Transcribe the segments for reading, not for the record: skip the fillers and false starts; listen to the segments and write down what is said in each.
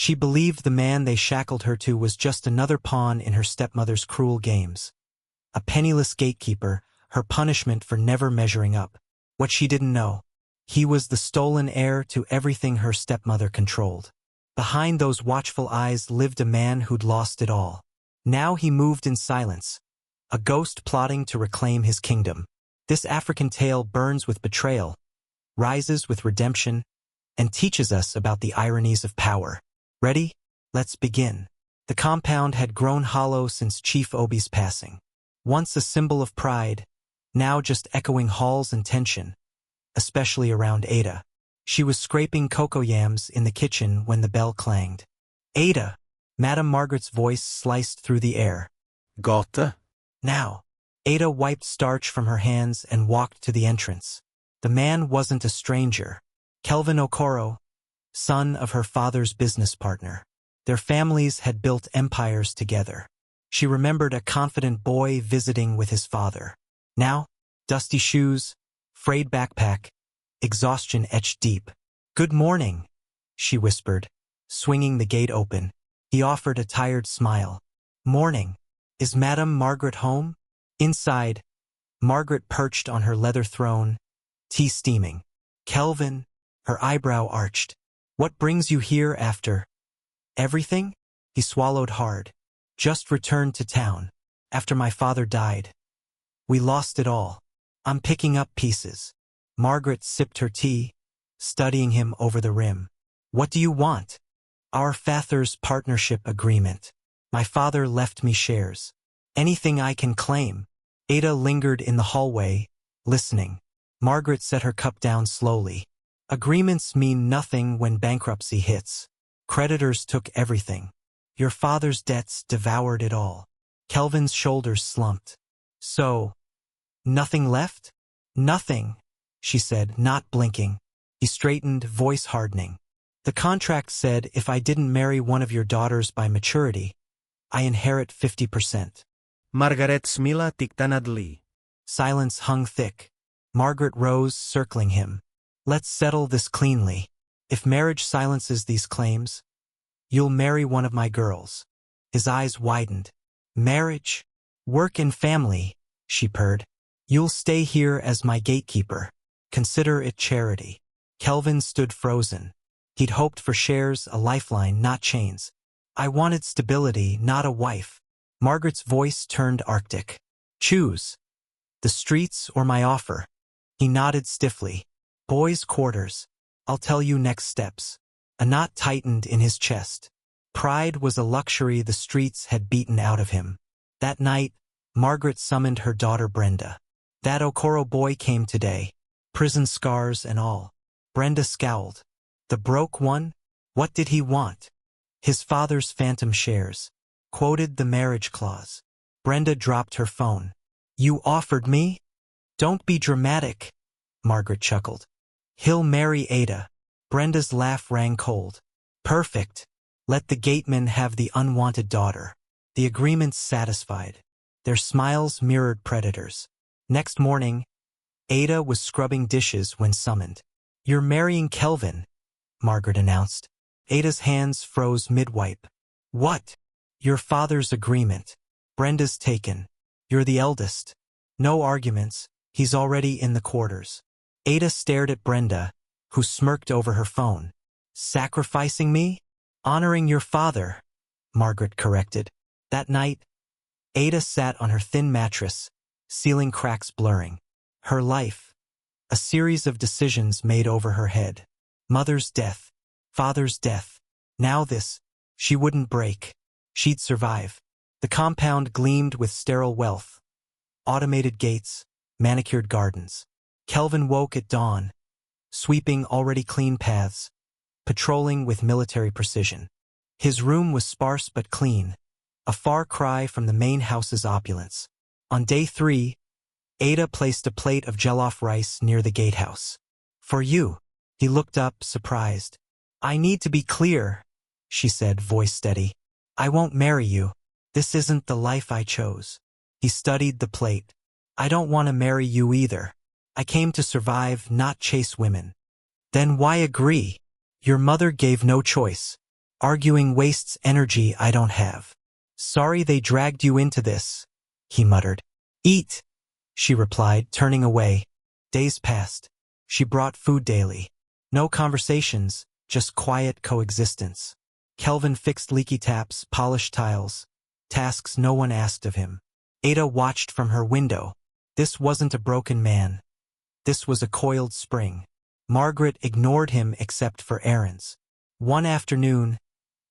She believed the man they shackled her to was just another pawn in her stepmother's cruel games. A penniless gatekeeper, her punishment for never measuring up. What she didn't know. He was the stolen heir to everything her stepmother controlled. Behind those watchful eyes lived a man who'd lost it all. Now he moved in silence, a ghost plotting to reclaim his kingdom. This African tale burns with betrayal, rises with redemption, and teaches us about the ironies of power. Ready? Let's begin. The compound had grown hollow since Chief Obi's passing. Once a symbol of pride, now just echoing halls and tension, especially around Ada. She was scraping cocoa yams in the kitchen when the bell clanged. Ada! Madame Margaret's voice sliced through the air. Gotta? Now. Ada wiped starch from her hands and walked to the entrance. The man wasn't a stranger. Kelvin Okoro, son of her father's business partner. Their families had built empires together. She remembered a confident boy visiting with his father. Now, dusty shoes, frayed backpack, exhaustion etched deep. "Good morning," she whispered, swinging the gate open. He offered a tired smile. "Morning. Is Madame Margaret home?" Inside, Margaret perched on her leather throne, tea steaming. "Kelvin," her eyebrow arched. "What brings you here after everything?" He swallowed hard. "Just returned to town. After my father died. We lost it all. I'm picking up pieces." Margaret sipped her tea, studying him over the rim. "What do you want?" "Our father's partnership agreement. My father left me shares. Anything I can claim." Ada lingered in the hallway, listening. Margaret set her cup down slowly. "Agreements mean nothing when bankruptcy hits. Creditors took everything. Your father's debts devoured it all." Kelvin's shoulders slumped. "So, nothing left?" "Nothing," she said, not blinking. He straightened, voice hardening. "The contract said if I didn't marry one of your daughters by maturity, I inherit 50%. Margaret smila tiktanadli. Silence hung thick. Margaret rose, circling him. "Let's settle this cleanly. If marriage silences these claims, you'll marry one of my girls." His eyes widened. "Marriage? Work and family," she purred. "You'll stay here as my gatekeeper. Consider it charity." Kelvin stood frozen. He'd hoped for shares, a lifeline, not chains. "I wanted stability, not a wife." Margaret's voice turned arctic. "Choose. The streets or my offer." He nodded stiffly. "Boys' quarters. I'll tell you next steps." A knot tightened in his chest. Pride was a luxury the streets had beaten out of him. That night, Margaret summoned her daughter Brenda. "That Okoro boy came today. Prison scars and all." Brenda scowled. "The broke one? What did he want?" "His father's phantom shares." Quoted the marriage clause. Brenda dropped her phone. "You offered me?" "Don't be dramatic," Margaret chuckled. "He'll marry Ada." Brenda's laugh rang cold. "Perfect. Let the Gateman have the unwanted daughter." The agreement's satisfied. Their smiles mirrored predators. Next morning, Ada was scrubbing dishes when summoned. "You're marrying Kelvin," Margaret announced. Ada's hands froze mid-wipe. "What?" "Your father's agreement. Brenda's taken. You're the eldest. No arguments, he's already in the quarters." Ada stared at Brenda, who smirked over her phone. "Sacrificing me?" "Honoring your father," Margaret corrected. That night, Ada sat on her thin mattress, ceiling cracks blurring. Her life, a series of decisions made over her head. Mother's death, father's death. Now this. She wouldn't break. She'd survive. The compound gleamed with sterile wealth. Automated gates, manicured gardens. Kelvin woke at dawn, sweeping already clean paths, patrolling with military precision. His room was sparse but clean, a far cry from the main house's opulence. On day 3, Ada placed a plate of jollof rice near the gatehouse. "For you." He looked up, surprised. "I need to be clear," she said, voice steady. "I won't marry you. This isn't the life I chose." He studied the plate. "I don't want to marry you either. I came to survive, not chase women." "Then why agree? Your mother gave no choice." Arguing wastes energy I don't have. Sorry they dragged you into this, he muttered. Eat, she replied, turning away. Days passed. She brought food daily. No conversations, just quiet coexistence. Kelvin fixed leaky taps, polished tiles, tasks no one asked of him. Ada watched from her window. This wasn't a broken man. This was a coiled spring. Margaret ignored him except for errands. One afternoon,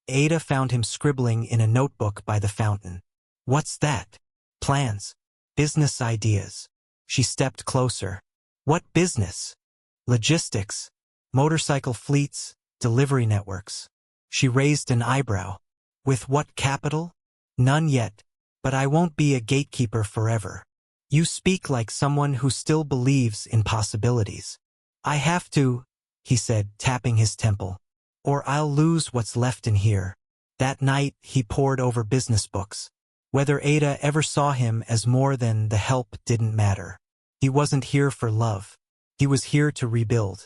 Ada found him scribbling in a notebook by the fountain. What's that? Plans. Business ideas. She stepped closer. What business? Logistics. Motorcycle fleets, delivery networks. She raised an eyebrow. With what capital? None yet, but I won't be a gatekeeper forever. You speak like someone who still believes in possibilities. I have to, he said, tapping his temple, or I'll lose what's left in here. That night, he pored over business books. Whether Ada ever saw him as more than the help didn't matter. He wasn't here for love. He was here to rebuild.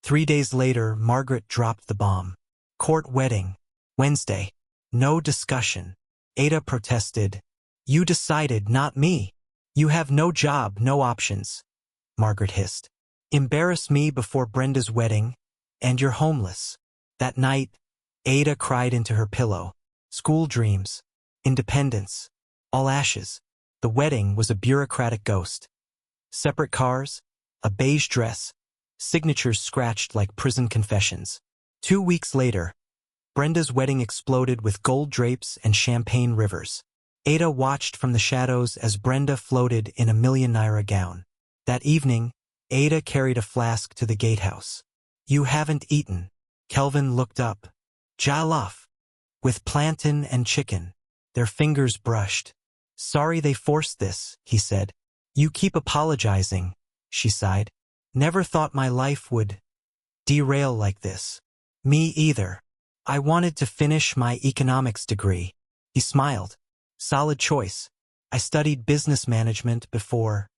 3 days later, Margaret dropped the bomb. Court wedding. Wednesday. No discussion. Ada protested. You decided, not me. You have no job, no options. Margaret hissed. Embarrass me before Brenda's wedding, and you're homeless. That night, Ada cried into her pillow. School dreams. Independence. All ashes. The wedding was a bureaucratic ghost. Separate cars, a beige dress, signatures scratched like prison confessions. 2 weeks later, Brenda's wedding exploded with gold drapes and champagne rivers. Ada watched from the shadows as Brenda floated in a $1 million gown. That evening, Ada carried a flask to the gatehouse. You haven't eaten. Kelvin looked up. Jollof. With plantain and chicken. Their fingers brushed. Sorry they forced this, he said. You keep apologizing, she sighed. Never thought my life would derail like this. Me either. I wanted to finish my economics degree. He smiled. Solid choice. I studied business management before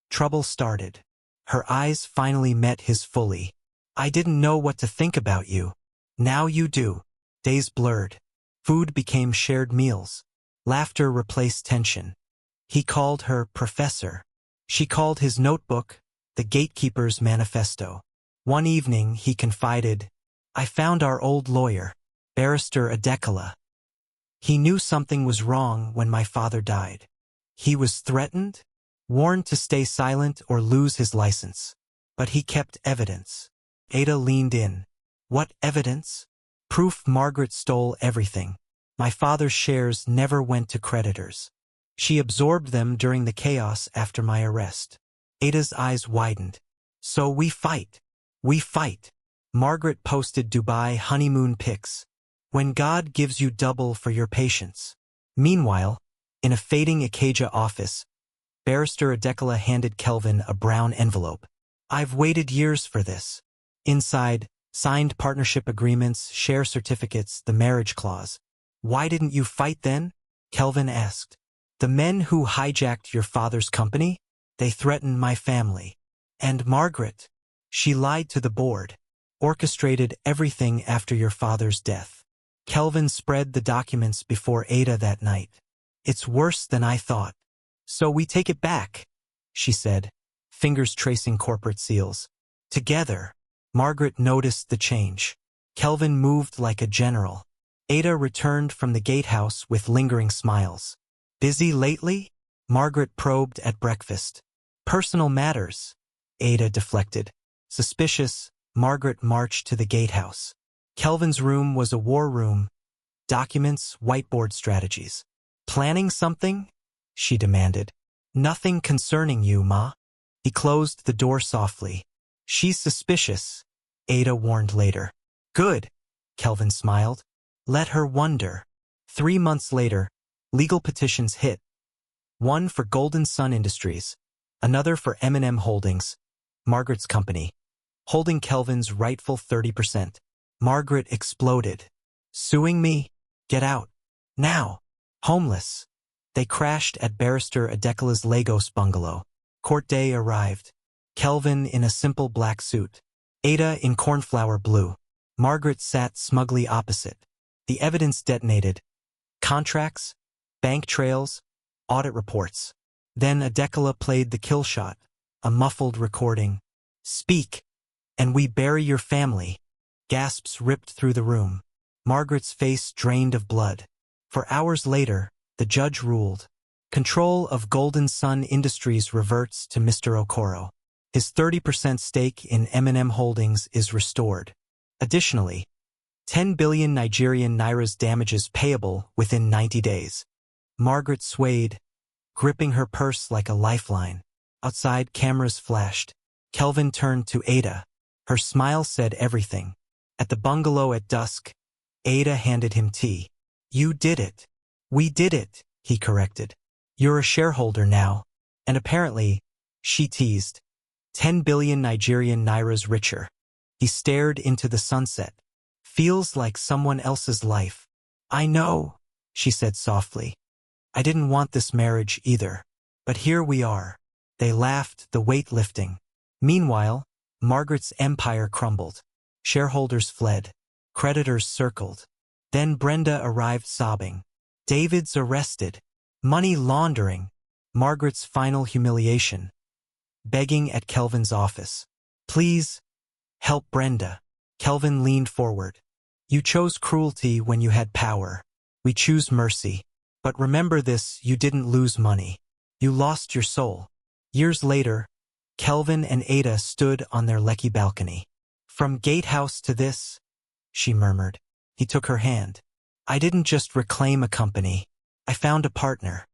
trouble started. Her eyes finally met his fully. I didn't know what to think about you. Now you do. Days blurred. Food became shared meals. Laughter replaced tension. He called her Professor. She called his notebook the Gatekeeper's Manifesto. One evening, he confided, I found our old lawyer, Barrister Adekola. He knew something was wrong when my father died. He was threatened, warned to stay silent or lose his license. But he kept evidence. Ada leaned in. What evidence? Proof Margaret stole everything. My father's shares never went to creditors. She absorbed them during the chaos after my arrest. Ada's eyes widened. So we fight. We fight. Margaret posted Dubai honeymoon pics. When God gives you double for your patience. Meanwhile, in a fading Acacia office, Barrister Adekola handed Kelvin a brown envelope. I've waited years for this. Inside, signed partnership agreements, share certificates, the marriage clause. Why didn't you fight then? Kelvin asked. The men who hijacked your father's company? They threatened my family. And Margaret. She lied to the board. Orchestrated everything after your father's death. Kelvin spread the documents before Ada that night. It's worse than I thought. So we take it back, she said, fingers tracing corporate seals. Together. Margaret noticed the change. Kelvin moved like a general. Ada returned from the gatehouse with lingering smiles. Busy lately? Margaret probed at breakfast. Personal matters. Ada deflected. Suspicious, Margaret marched to the gatehouse. Kelvin's room was a war room. Documents, whiteboard strategies. Planning something? She demanded. Nothing concerning you, Ma. He closed the door softly. She's suspicious, Ada warned later. Good, Kelvin smiled. Let her wonder. 3 months later, legal petitions hit. One for Golden Sun Industries, another for M&M Holdings, Margaret's company, holding Kelvin's rightful 30%. Margaret exploded. Suing me? Get out. Now. Homeless. They crashed at Barrister Adekola's Lagos bungalow. Court day arrived. Kelvin in a simple black suit. Ada in cornflower blue. Margaret sat smugly opposite. The evidence detonated. Contracts, bank trails, audit reports. Then Adekala played the kill shot, a muffled recording. "Speak, and we bury your family." Gasps ripped through the room. Margaret's face drained of blood. For hours later, the judge ruled. Control of Golden Sun Industries reverts to Mr. Okoro. His 30% stake in M&M Holdings is restored. Additionally, 10 billion Nigerian nairas damages payable within 90 days. Margaret swayed, gripping her purse like a lifeline. Outside, cameras flashed. Kelvin turned to Ada. Her smile said everything. At the bungalow at dusk, Ada handed him tea. "You did it." "We did it," he corrected. "You're a shareholder now." And apparently, she teased, 10 billion Nigerian nairas richer. He stared into the sunset. "Feels like someone else's life." "I know," she said softly. "I didn't want this marriage either. But here we are." They laughed, the weight lifting. Meanwhile, Margaret's empire crumbled. Shareholders fled. Creditors circled. Then Brenda arrived sobbing. "David's arrested. Money laundering." Margaret's final humiliation. Begging at Kelvin's office. "Please, help Brenda." Kelvin leaned forward. "You chose cruelty when you had power. We choose mercy. But remember this, you didn't lose money. You lost your soul." Years later, Kelvin and Ada stood on their Lekki balcony. "From Gatehouse to this," she murmured. He took her hand. "I didn't just reclaim a company. I found a partner.